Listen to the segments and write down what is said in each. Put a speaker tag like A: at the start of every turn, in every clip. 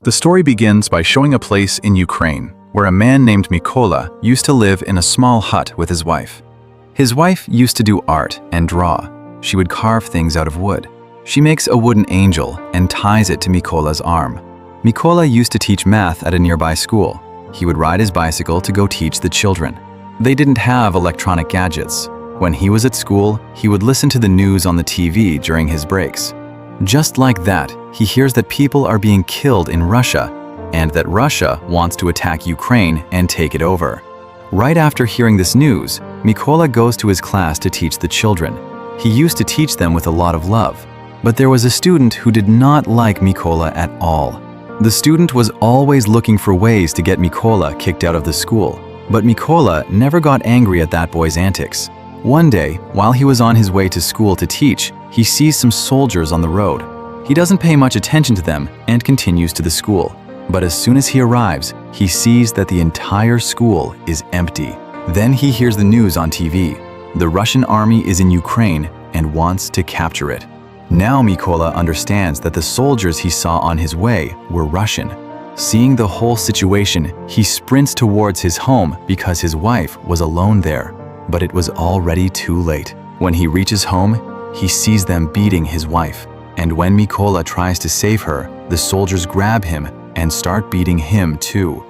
A: The story begins by showing a place in Ukraine where a man named Mykola used to live in a small hut with his wife. His wife used to do art and draw. She would carve things out of wood. She makes a wooden angel and ties it to Mykola's arm. Mykola used to teach math at a nearby school. He would ride his bicycle to go teach the children. They didn't have electronic gadgets. When he was at school, he would listen to the news on the TV during his breaks. Just like that, he hears that people are being killed in Russia and that Russia wants to attack Ukraine and take it over. Right after hearing this news, Mykola goes to his class to teach the children. He used to teach them with a lot of love, but there was a student who did not like Mykola at all. The student was always looking for ways to get Mykola kicked out of the school, but Mykola never got angry at that boy's antics. One day, while he was on his way to school to teach, he sees some soldiers on the road. He doesn't pay much attention to them and continues to the school. But as soon as he arrives, he sees that the entire school is empty. Then he hears the news on TV. The Russian army is in Ukraine and wants to capture it. Now Mykola understands that the soldiers he saw on his way were Russian. Seeing the whole situation, he sprints towards his home because his wife was alone there. But it was already too late. When he reaches home, he sees them beating his wife. And when Mykola tries to save her, the soldiers grab him and start beating him too.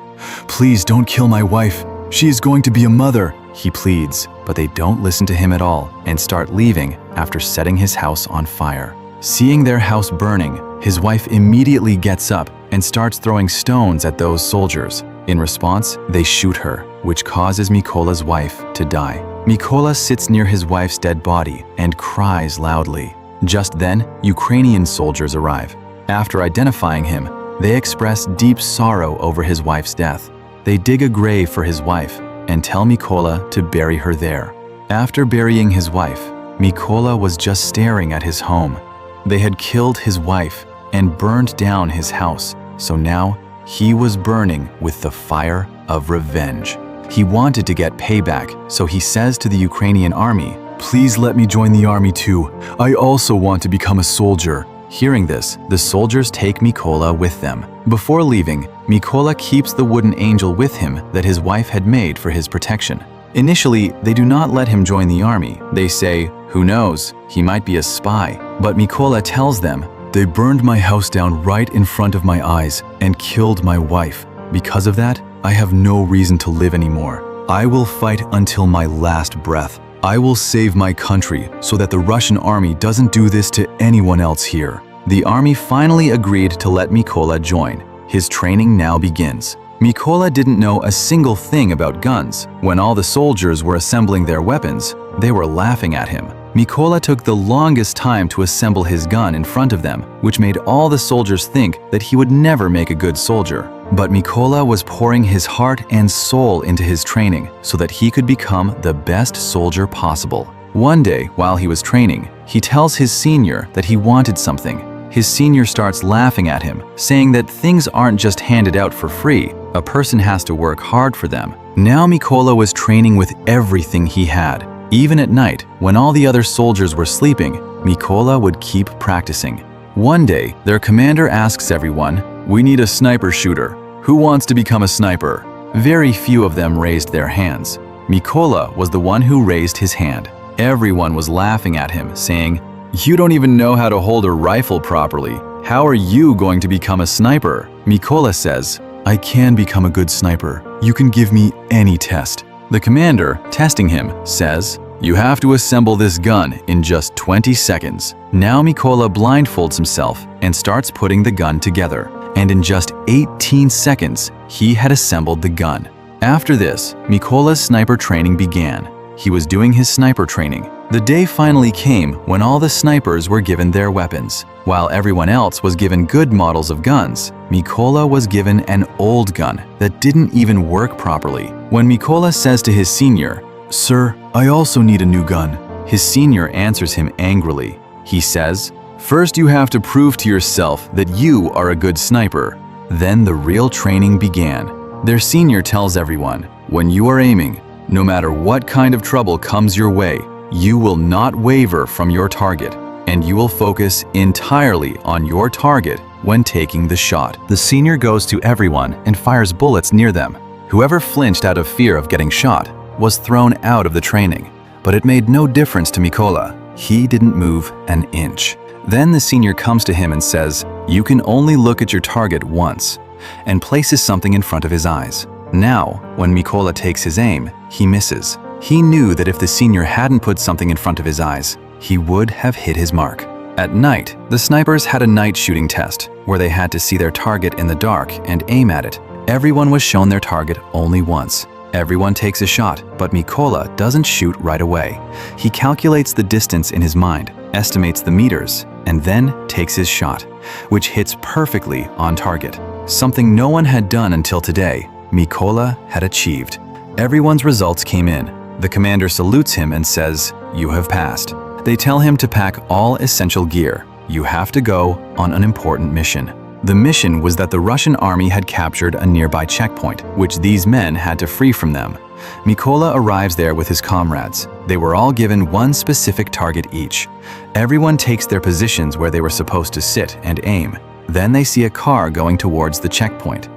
A: "Please don't kill my wife. She is going to be a mother," he pleads. But they don't listen to him at all and start leaving after setting his house on fire. Seeing their house burning, his wife immediately gets up and starts throwing stones at those soldiers. In response, they shoot her, which causes Mykola's wife to die. Mykola sits near his wife's dead body and cries loudly. Just then, Ukrainian soldiers arrive. After identifying him, they express deep sorrow over his wife's death. They dig a grave for his wife and tell Mykola to bury her there. After burying his wife, Mykola was just staring at his home. They had killed his wife and burned down his house, so now he was burning with the fire of revenge. He wanted to get payback, so he says to the Ukrainian army, "Please let me join the army too. I also want to become a soldier." Hearing this, the soldiers take Mykola with them. Before leaving, Mykola keeps the wooden angel with him that his wife had made for his protection. Initially, they do not let him join the army. They say, "Who knows, he might be a spy." But Mykola tells them, "They burned my house down right in front of my eyes and killed my wife. Because of that, I have no reason to live anymore. I will fight until my last breath. I will save my country so that the Russian army doesn't do this to anyone else here." The army finally agreed to let Mykola join. His training now begins. Mykola didn't know a single thing about guns. When all the soldiers were assembling their weapons, they were laughing at him. Mykola took the longest time to assemble his gun in front of them, which made all the soldiers think that he would never make a good soldier. But Mykola was pouring his heart and soul into his training so that he could become the best soldier possible. One day, while he was training, he tells his senior that he wanted something. His senior starts laughing at him, saying that things aren't just handed out for free. A person has to work hard for them. Now Mykola was training with everything he had. Even at night, when all the other soldiers were sleeping, Mykola would keep practicing. One day, their commander asks everyone, "We need a sniper shooter. Who wants to become a sniper?" Very few of them raised their hands. Mykola was the one who raised his hand. Everyone was laughing at him, saying, "You don't even know how to hold a rifle properly. How are you going to become a sniper?" Mykola says, "I can become a good sniper. You can give me any test." The commander, testing him, says, "You have to assemble this gun in just 20 seconds. Now Mykola blindfolds himself and starts putting the gun together. And in just 18 seconds, he had assembled the gun. After this, Mykola's sniper training began. He was doing his sniper training. The day finally came when all the snipers were given their weapons. While everyone else was given good models of guns, Mykola was given an old gun that didn't even work properly. When Mykola says to his senior, "Sir, I also need a new gun," his senior answers him angrily. He says, "First you have to prove to yourself that you are a good sniper." Then the real training began. Their senior tells everyone, "When you are aiming, no matter what kind of trouble comes your way, you will not waver from your target, and you will focus entirely on your target when taking the shot. The senior goes to everyone and fires bullets near them. Whoever flinched out of fear of getting shot was thrown out of the training. But it made no difference to Mykola. He didn't move an inch. Then the senior comes to him and says, "You can only look at your target once," and places something in front of his eyes. Now, when Mykola takes his aim, he misses. He knew that if the senior hadn't put something in front of his eyes, he would have hit his mark. At night, the snipers had a night shooting test where they had to see their target in the dark and aim at it. Everyone was shown their target only once. Everyone takes a shot, but Mykola doesn't shoot right away. He calculates the distance in his mind, estimates the meters, and then takes his shot, which hits perfectly on target. Something no one had done until today, Mykola had achieved. Everyone's results came in. The commander salutes him and says, "You have passed." They tell him to pack all essential gear. You have to go on an important mission. The mission was that the Russian army had captured a nearby checkpoint, which these men had to free from them. Mykola arrives there with his comrades. They were all given one specific target each. Everyone takes their positions where they were supposed to sit and aim. Then they see a car going towards the checkpoint.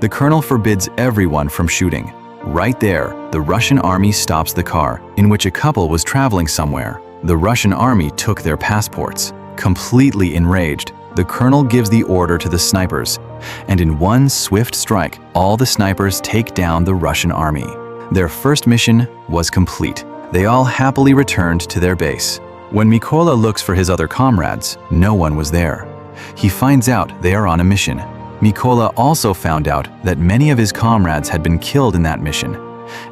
A: The colonel forbids everyone from shooting. Right there, the Russian army stops the car, in which a couple was traveling somewhere. The Russian army took their passports. Completely enraged, the colonel gives the order to the snipers, and in one swift strike, all the snipers take down the Russian army. Their first mission was complete. They all happily returned to their base. When Mykola looks for his other comrades, no one was there. He finds out they are on a mission. Mykola also found out that many of his comrades had been killed in that mission,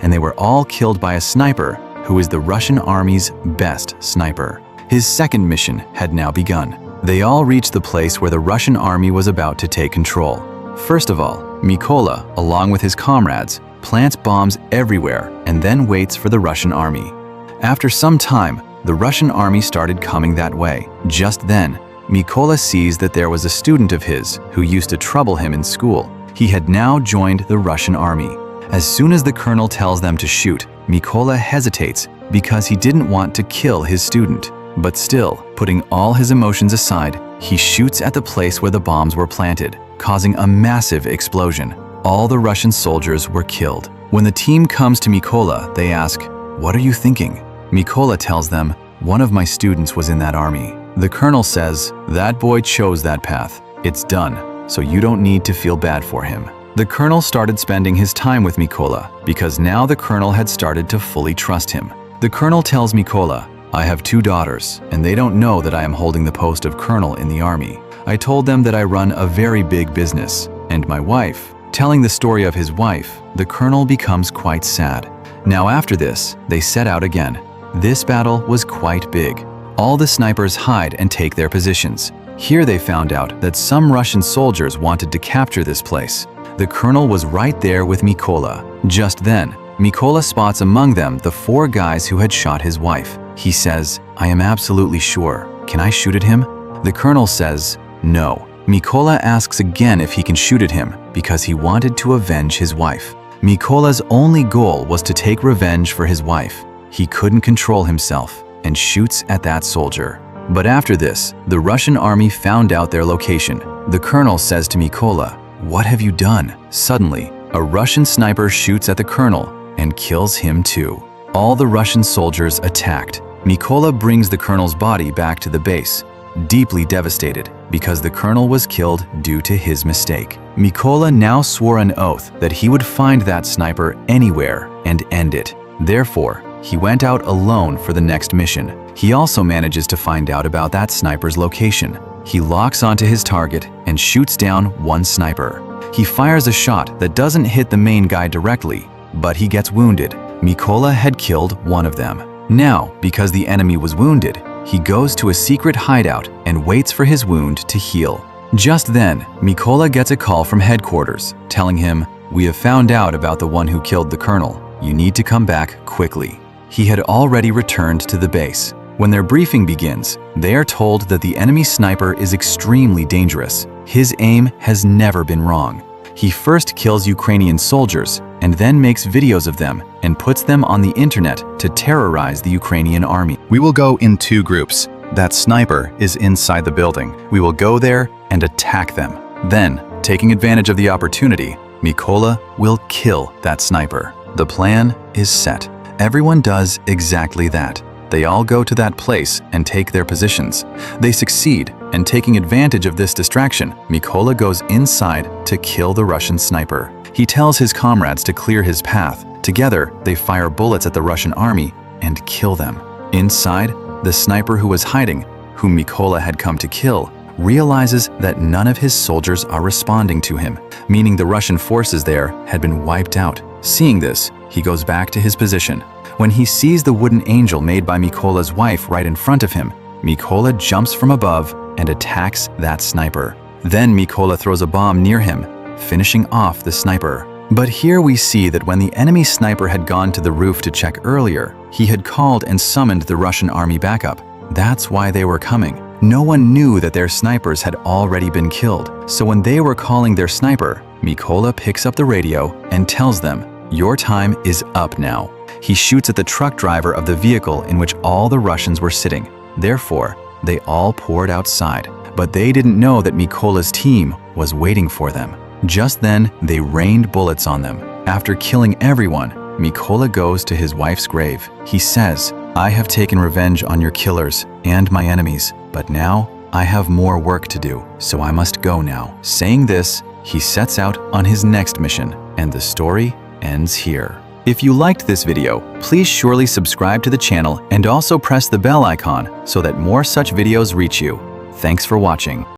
A: and they were all killed by a sniper who is the Russian army's best sniper. His second mission had now begun. They all reached the place where the Russian army was about to take control. First of all, Mykola, along with his comrades, plants bombs everywhere and then waits for the Russian army. After some time, the Russian army started coming that way. Just then, Mykola sees that there was a student of his who used to trouble him in school. He had now joined the Russian army. As soon as the colonel tells them to shoot, Mykola hesitates because he didn't want to kill his student. But still, putting all his emotions aside, he shoots at the place where the bombs were planted, causing a massive explosion. All the Russian soldiers were killed. When the team comes to Mykola, they ask, "What are you thinking?" Mykola tells them, "One of my students was in that army." The colonel says, "That boy chose that path. It's done, so you don't need to feel bad for him." The colonel started spending his time with Mykola because now the colonel had started to fully trust him. The colonel tells Mykola, "I have 2 daughters, and they don't know that I am holding the post of colonel in the army. I told them that I run a very big business, and my wife." Telling the story of his wife, the colonel becomes quite sad. Now after this, they set out again. This battle was quite big. All the snipers hide and take their positions. Here they found out that some Russian soldiers wanted to capture this place. The colonel was right there with Mykola. Just then, Mykola spots among them the 4 guys who had shot his wife. He says, "I am absolutely sure. Can I shoot at him?" The colonel says, "No." Mykola asks again if he can shoot at him because he wanted to avenge his wife. Mykola's only goal was to take revenge for his wife. He couldn't control himself and shoots at that soldier. But after this, the Russian army found out their location. The colonel says to Mykola, "What have you done?" Suddenly, a Russian sniper shoots at the colonel and kills him too. All the Russian soldiers attacked. Mykola brings the colonel's body back to the base, deeply devastated because the colonel was killed due to his mistake. Mykola now swore an oath that he would find that sniper anywhere and end it. Therefore, he went out alone for the next mission. He also manages to find out about that sniper's location. He locks onto his target and shoots down one sniper. He fires a shot that doesn't hit the main guy directly, but he gets wounded. Mykola had killed one of them. Now, because the enemy was wounded, he goes to a secret hideout and waits for his wound to heal. Just then, Mykola gets a call from headquarters, telling him, "We have found out about the one who killed the colonel. You need to come back quickly." He had already returned to the base. When their briefing begins, they are told that the enemy sniper is extremely dangerous. His aim has never been wrong. He first kills Ukrainian soldiers and then makes videos of them and puts them on the internet to terrorize the Ukrainian army. We will go in 2 groups. That sniper is inside the building. We will go there and attack them. Then, taking advantage of the opportunity, Mikola will kill that sniper. The plan is set. Everyone does exactly that. They all go to that place and take their positions. They succeed, and taking advantage of this distraction, Mikola goes inside to kill the Russian sniper. He tells his comrades to clear his path. Together, they fire bullets at the Russian army and kill them. Inside, the sniper who was hiding, whom Mikola had come to kill, realizes that none of his soldiers are responding to him, meaning the Russian forces there had been wiped out. Seeing this, he goes back to his position. When he sees the wooden angel made by Mikola's wife right in front of him, Mikola jumps from above and attacks that sniper. Then Mikola throws a bomb near him, finishing off the sniper. But here we see that when the enemy sniper had gone to the roof to check earlier, he had called and summoned the Russian army backup. That's why they were coming. No one knew that their snipers had already been killed. So when they were calling their sniper, Mikola picks up the radio and tells them, "Your time is up now." He shoots at the truck driver of the vehicle in which all the Russians were sitting. Therefore, they all poured outside. But they didn't know that Mikola's team was waiting for them. Just then, they rained bullets on them. After killing everyone, Mikola goes to his wife's grave. He says, "I have taken revenge on your killers and my enemies, but now I have more work to do, so I must go now." Saying this, he sets out on his next mission, and the story ends here. If you liked this video, please surely subscribe to the channel and also press the bell icon so that more such videos reach you. Thanks for watching.